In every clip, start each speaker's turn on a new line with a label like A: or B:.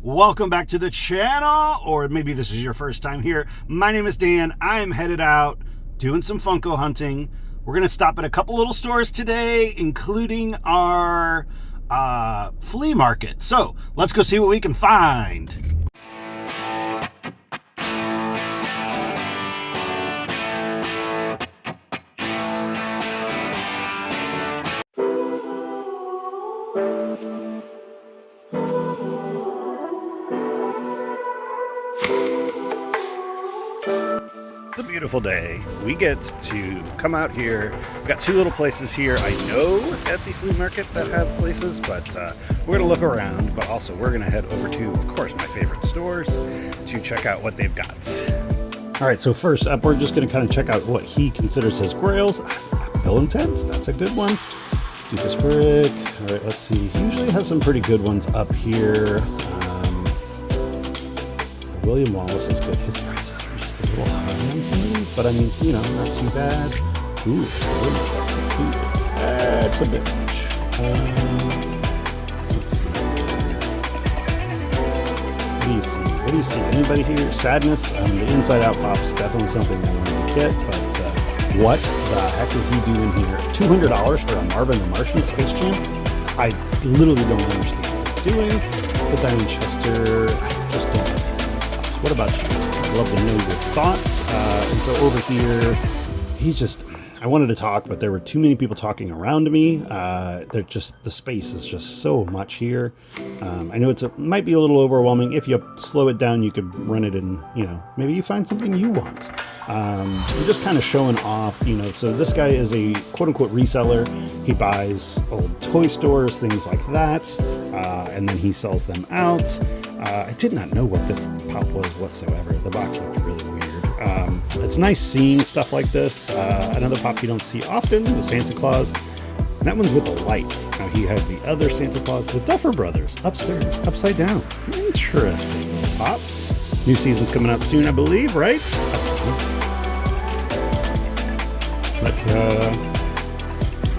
A: Welcome back to the channel, or maybe this is your first time here. My name is Dan. I'm headed out doing some Funko hunting. We're going to stop at a couple little stores today, including our flea market. So let's go see what we can find. It's a beautiful day. We get to come out here. We've got two little places here I know at the flea market that have places, but we're going to look around, but also we're going to head over to, of course, my favorite stores to check out what they've got. All right, so first up, we're just going to kind of check out what he considers his grails. Bill and Ted's, that's a good one. Doofus Brick. All right, let's see. He usually has some pretty good ones up here. William Wallace is good. His prices are just a little high on some of these, but I mean, you know, not too bad. Ooh, it's a bit much. Let's see. What do you see? What do you see? Anybody here? Sadness. The Inside Out Pop's definitely something I want to get, but what the heck is he doing here? $200 for a Marvin the Martian Space Jam? I literally don't understand what he's doing. The Diamond Chester, I just don't. What about you? I'd love to know your thoughts. And so over here, I wanted to talk, but there were too many people talking around me. The space is just so much here. I know might be a little overwhelming. If you slow it down, you could run it in, maybe you find something you want. I'm just kind of showing off, so this guy is a quote unquote reseller. He buys old toy stores, things like that. And then he sells them out. I did not know what this pop was whatsoever. The box looked really weird. It's nice seeing stuff like this. Another pop you don't see often, the Santa Claus. That one's with the lights. Now he has the other Santa Claus, the Duffer Brothers, upstairs, upside down. Interesting little pop. New season's coming out soon, I believe, right? But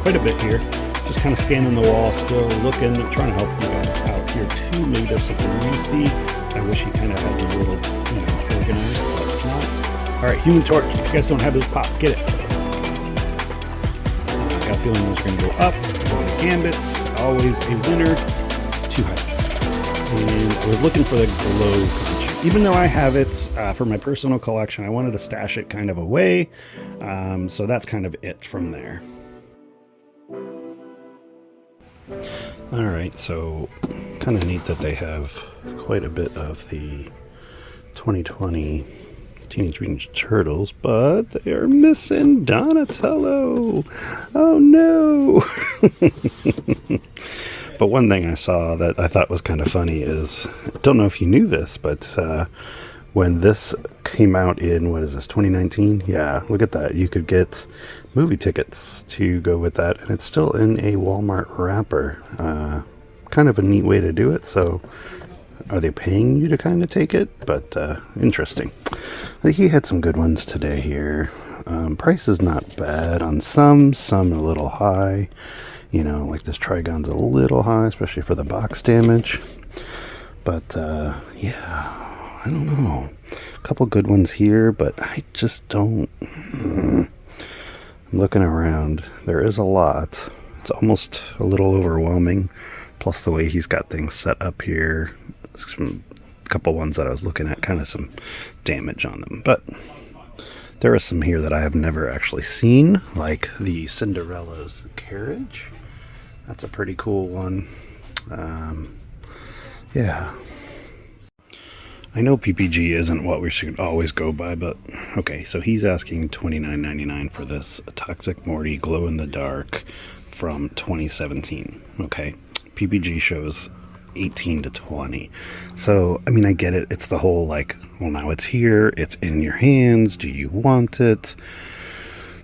A: quite a bit here. Just kind of scanning the wall, still looking, trying to help you guys out here too. Maybe there's something you see. I wish he kind of had these little, organized, but it's not. All right, Human Torch. If you guys don't have this pop, get it. I got a feeling those are going to go up. So the Gambits, always a winner. 2 heights. And I was looking for the glow punch. Even though I have it for my personal collection, I wanted to stash it kind of away. So that's kind of it from there. All right, so kind of neat that they have quite a bit of the 2020 Teenage Mutant Ninja Turtles, but they are missing Donatello. Oh no! But one thing I saw that I thought was kind of funny is, I don't know if you knew this, but when this came out in, 2019? Yeah, look at that. You could get movie tickets to go with that, and it's still in a Walmart wrapper. Kind of a neat way to do it. So are they paying you to kind of take it? But interesting. He had some good ones today here. Price is not bad on some a little high. Like this Trigon's a little high, especially for the box damage. But yeah, I don't know. A couple good ones here, but I just don't. I'm looking around. There is a lot. It's almost a little overwhelming. Plus the way he's got things set up here. A couple ones that I was looking at, kind of some damage on them. But there are some here that I have never actually seen, like the Cinderella's carriage. That's a pretty cool one. Yeah. I know PPG isn't what we should always go by, but okay, so he's asking $29.99 for this Toxic Morty Glow in the Dark from 2017. Okay, PPG shows 18 to 20. So, I mean, I get it. It's the whole well, now it's here, it's in your hands. Do you want it?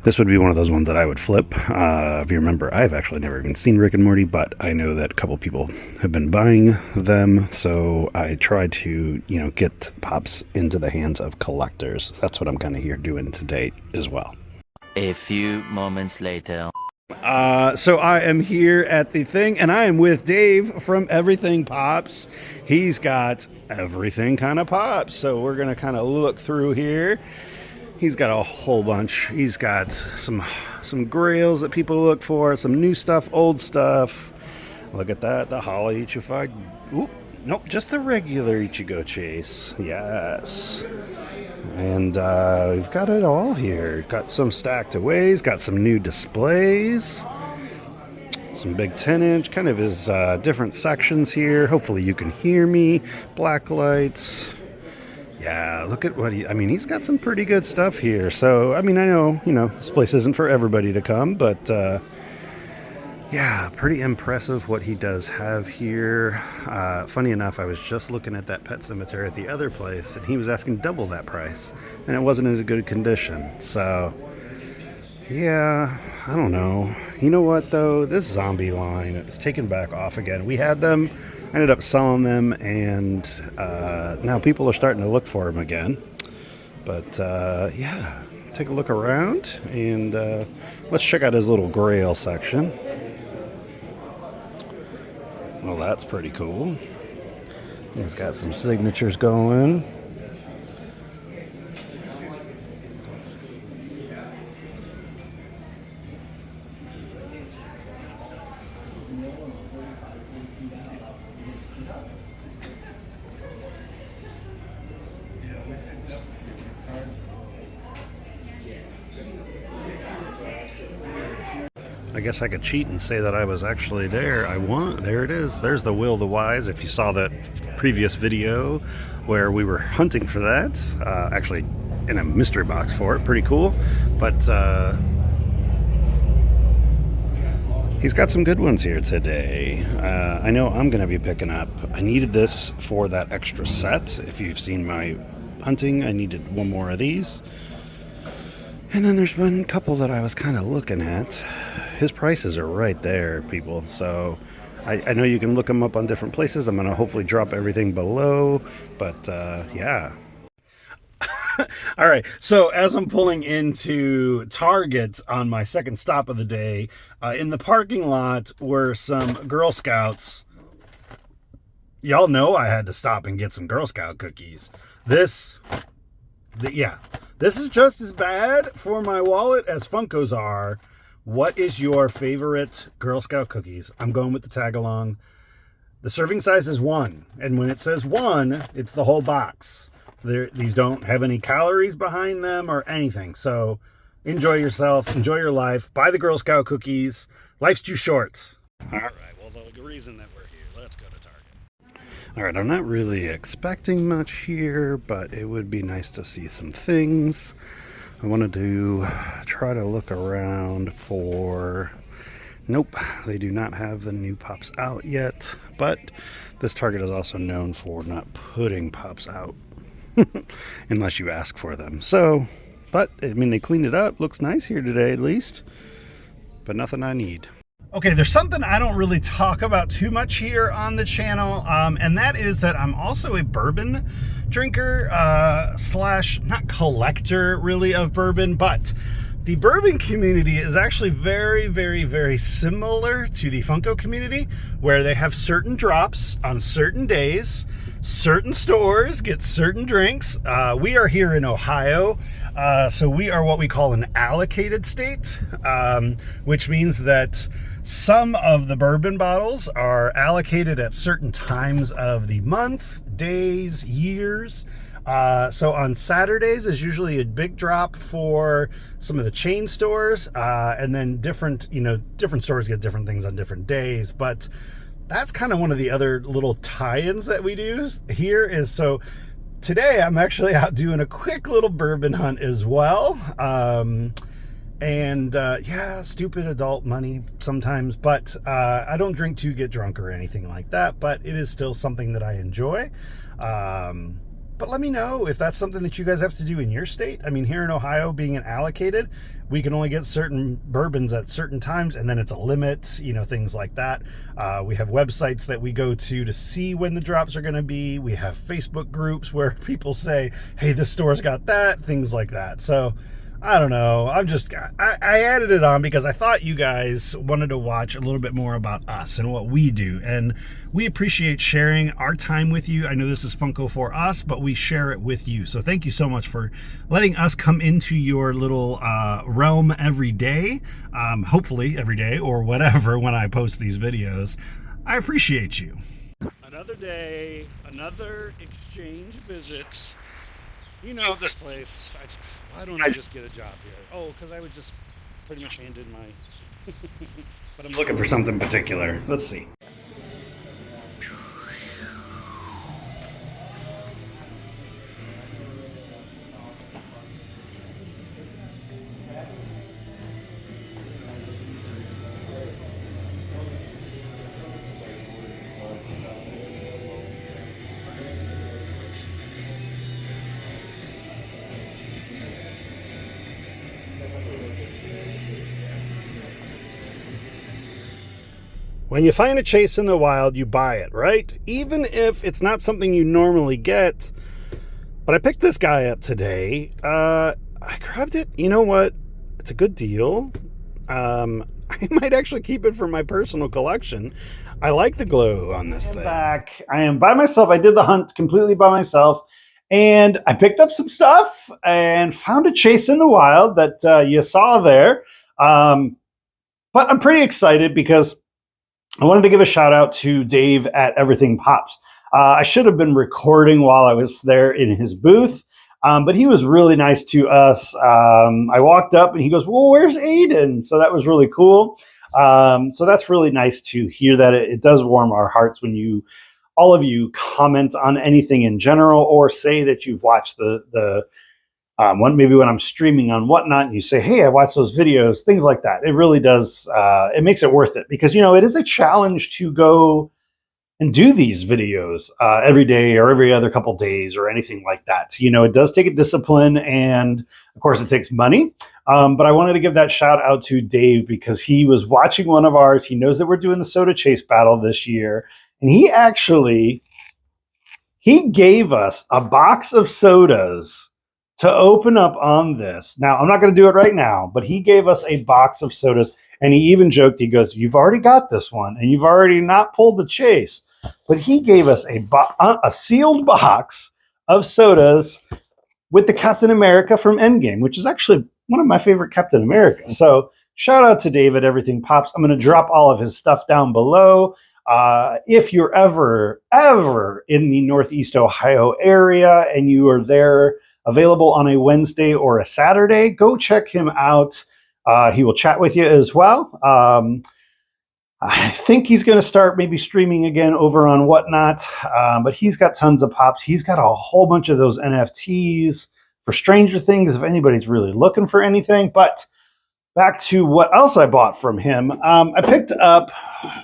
A: This would be one of those ones that I would flip. If you remember, I've actually never even seen Rick and Morty, but I know that a couple people have been buying them. So I try to, get pops into the hands of collectors. That's what I'm kind of here doing today as well.
B: A few moments later.
A: So I am here at the thing, and I am with Dave from Everything Pops. He's got everything kind of pops, so we're gonna kind of look through here. He's got a whole bunch. He's got some grails that people look for, some new stuff, old stuff. Look at that, the Holly Ichified. Oop, nope, just the regular Ichigo Chase. Yes. And we've got it all here. Got some stacked aways, got some new displays, some big 10-inch, kind of his different sections here. Hopefully you can hear me. Black lights. Yeah, look at what he's got some pretty good stuff here. So, I know, this place isn't for everybody to come, but yeah, pretty impressive what he does have here. Funny enough, I was just looking at that pet cemetery at the other place, and he was asking double that price, and it wasn't in as good condition. So, yeah, I don't know. You know what, though? This zombie line is taken back off again. We had them, ended up selling them, and now people are starting to look for them again. But, yeah, take a look around, and let's check out his little grail section. Well, that's pretty cool. He's got some signatures going. I guess I could cheat and say that I was actually there. There it is. There's the Will of the Wise. If you saw that previous video where we were hunting for that, actually in a mystery box for it. Pretty cool. But he's got some good ones here today. I know I'm going to be picking up. I needed this for that extra set. If you've seen my hunting, I needed one more of these. And then there's been a couple that I was kind of looking at. His prices are right there, people. So I know you can look them up on different places. I'm going to hopefully drop everything below. But yeah. All right. So as I'm pulling into Target on my second stop of the day, in the parking lot were some Girl Scouts. Y'all know I had to stop and get some Girl Scout cookies. This is just as bad for my wallet as Funko's are. What is your favorite Girl Scout cookies? I'm going with the tag along. The serving size is 1. And when it says 1, it's the whole box. These don't have any calories behind them or anything. So enjoy yourself. Enjoy your life. Buy the Girl Scout cookies. Life's too short. All right. Well, the reason that we're here, let's go to Target. All right. I'm not really expecting much here, but it would be nice to see some things. I wanted to try to look around for... Nope, they do not have the new pops out yet, but this Target is also known for not putting pops out unless you ask for them. So, but they cleaned it up. Looks nice here today at least, but nothing I need. Okay, there's something I don't really talk about too much here on the channel, and that is that I'm also a bourbon drinker slash not collector really of bourbon, but the bourbon community is actually very, very, very similar to the Funko community, where they have certain drops on certain days. Certain stores get certain drinks. We are here in Ohio, so we are what we call an allocated state, which means that some of the bourbon bottles are allocated at certain times of the month, days, years. So on Saturdays is usually a big drop for some of the chain stores, and then different stores get different things on different days. But that's kind of one of the other little tie-ins that we do here is, so today I'm actually out doing a quick little bourbon hunt as well. Yeah, stupid adult money sometimes, but I don't drink to get drunk or anything like that, but it is still something that I enjoy. But let me know if that's something that you guys have to do in your state. I mean, here in Ohio, being an allocated, we can only get certain bourbons at certain times, and then it's a limit, things like that. We have websites that we go to see when the drops are going to be. We have Facebook groups where people say, hey, this store's got that, things like that. So I don't know. I added it on because I thought you guys wanted to watch a little bit more about us and what we do. And we appreciate sharing our time with you. I know this is Funko for us, but we share it with you. So thank you so much for letting us come into your little realm every day, hopefully every day or whatever when I post these videos. I appreciate you. Another day, another exchange visit. You know this place. Why don't I just get a job here? Oh, because I would just pretty much hand in my... But I'm looking for something particular. Let's see. When you find a chase in the wild, you buy it, right? Even if it's not something you normally get. But I picked this guy up today. I grabbed it. You know what? It's a good deal. I might actually keep it for my personal collection. I like the glow on this thing. Back. I am by myself. I did the hunt completely by myself. And I picked up some stuff and found a chase in the wild that you saw there. But I'm pretty excited because I wanted to give a shout out to Dave at Everything Pops. I should have been recording while I was there in his booth, but he was really nice to us. I walked up and he goes, "Well, where's Aiden?" So that was really cool. So that's really nice to hear that. It does warm our hearts when all of you comment on anything in general or say that you've watched maybe when I'm streaming on Whatnot and you say, "Hey, I watched those videos," things like that. It really does. It makes it worth it because, it is a challenge to go and do these videos every day or every other couple days or anything like that. It does take a discipline and of course it takes money. But I wanted to give that shout out to Dave because he was watching one of ours. He knows that we're doing the soda chase battle this year. And he gave us a box of sodas to open up on this. Now, I'm not going to do it right now, but he gave us a box of sodas, and he even joked, he goes, "You've already got this one, and you've already not pulled the chase." But he gave us a sealed box of sodas with the Captain America from Endgame, which is actually one of my favorite Captain Americas. So shout out to David, Everything Pops. I'm going to drop all of his stuff down below. If you're ever in the Northeast Ohio area and you are there available on a Wednesday or a Saturday, go check him out. He will chat with you as well. I think he's going to start maybe streaming again over on Whatnot, but he's got tons of pops. He's got a whole bunch of those NFTs for Stranger Things if anybody's really looking for anything. But back to what else I bought from him. I picked up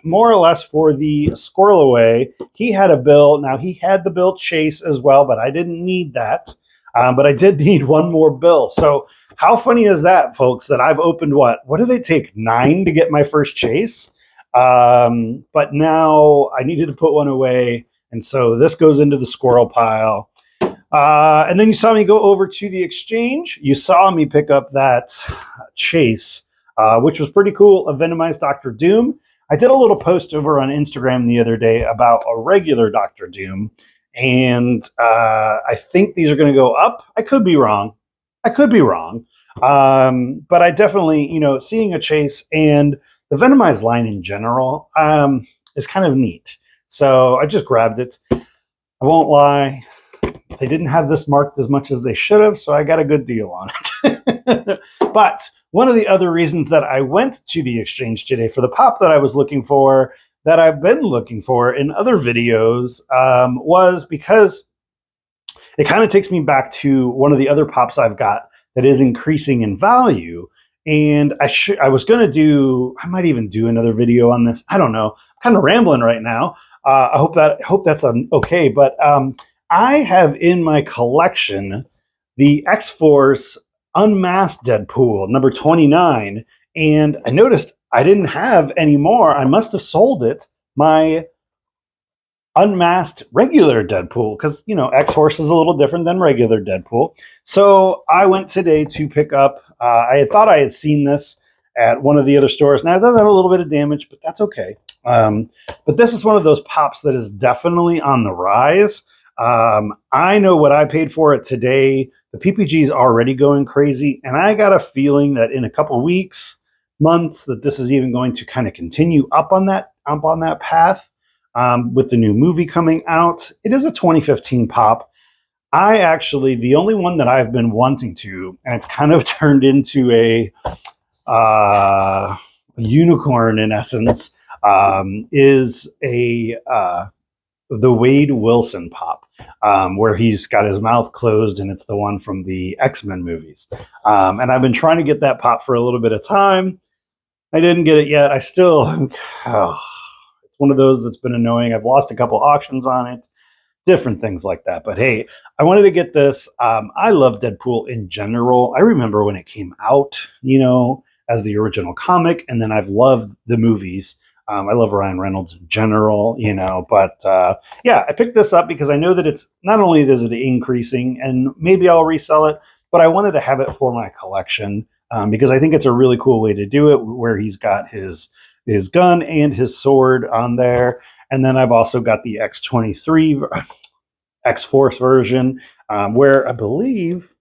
A: more or less for the Squirrel Away. He had a bill. Now, he had the bill chase as well, but I didn't need that. But I did need one more bill. So how funny is that, folks, that I've opened what did they take, 9 to get my first chase? But now I needed to put one away. And so this goes into the squirrel pile. And then you saw me go over to the exchange. You saw me pick up that chase, which was pretty cool, a Venomized Dr. Doom. I did a little post over on Instagram the other day about a regular Dr. Doom. And I think these are going to go up. I could be wrong. But I definitely, seeing a chase and the Venomized line in general is kind of neat. So I just grabbed it. I won't lie. They didn't have this marked as much as they should have, so I got a good deal on it. But one of the other reasons that I went to the exchange today for the pop that I was looking for, that I've been looking for in other videos, was because it kind of takes me back to one of the other pops I've got that is increasing in value. And I was going to I might even do another video on this. I don't know. I'm kind of rambling right now. I hope that's okay. But I have in my collection the X-Force Unmasked Deadpool, number 29. And I noticed I didn't have any more. I must have sold it. My unmasked regular Deadpool, because, you know, X-Force is a little different than regular Deadpool. So I went today to pick up, I had thought I had seen this at one of the other stores. Now, it does have a little bit of damage, but that's okay. But this is one of those pops that is definitely on the rise. I know what I paid for it today. The PPG is already going crazy, and I got a feeling that in a couple weeks, months, that this is even going to kind of continue up on that path. With the new movie coming out, it is a 2015 pop. The only one that I've been wanting to, and it's kind of turned into a unicorn in essence, is the Wade Wilson pop, where he's got his mouth closed, and it's the one from the X-Men movies. And I've been trying to get that pop for a little bit of time. I didn't get it yet. I still, oh, it's one of those that's been annoying. I've lost a couple auctions on it, different things like that. But hey, I wanted to get this. I love Deadpool in general. I remember when it came out, you know, as the original comic, and then I've loved the movies. I love Ryan Reynolds in general, you know, but yeah, I picked this up because I know that it's not only is it increasing, and maybe I'll resell it, but I wanted to have it for my collection, because I think it's a really cool way to do it, where he's got his gun and his sword on there. And then I've also got the X-23 X-Force version, where I believe,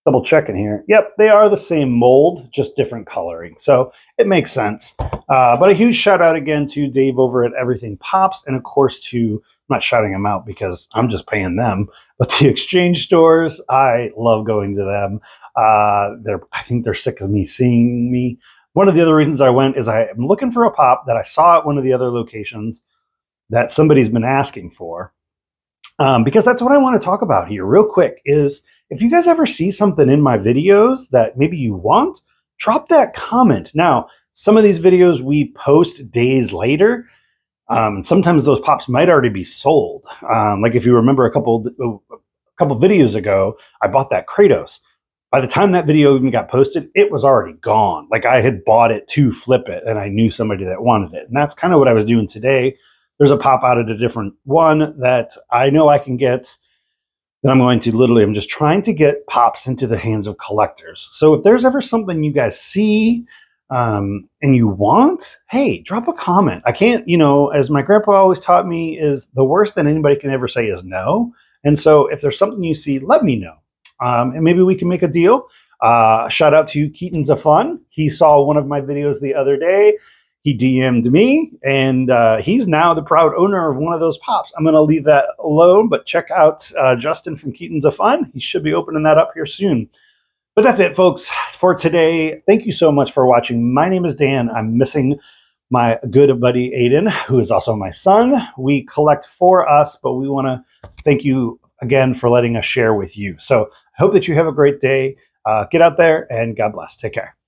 A: double checking here, yep, they are the same mold, just different coloring. So it makes sense. But a huge shout out again to Dave over at Everything Pops, and of course to, I'm not shouting them out because I'm just paying them, but the exchange stores, I love going to them. I think they're sick of me seeing me. One of the other reasons I went is I am looking for a pop that I saw at one of the other locations that somebody's been asking for. Because that's what I want to talk about here real quick is, if you guys ever see something in my videos that maybe you want, drop that comment. Now, some of these videos we post days later. Sometimes those pops might already be sold. Like if you remember a couple videos ago, I bought that Kratos. By the time that video even got posted, it was already gone. Like I had bought it to flip it, and I knew somebody that wanted it. And that's kind of what I was doing today. There's a pop out at a different one that I know I can get, that I'm just trying to get pops into the hands of collectors. So if there's ever something you guys see, and you want, hey, drop a comment. I can't, you know, as my grandpa always taught me, is the worst that anybody can ever say is no. And so if there's something you see, let me know. And maybe we can make a deal. Shout out to Keaton's a Fun. He saw one of my videos the other day. He DM'd me, and he's now the proud owner of one of those pops. I'm going to leave that alone, but check out Justin from Keaton's a Fun. He should be opening that up here soon. But that's it, folks, for today. Thank you so much for watching. My name is Dan. I'm missing my good buddy Aiden, who is also my son. We collect for us, but we want to thank you again for letting us share with you. So I hope that you have a great day. Get out there, and God bless. Take care.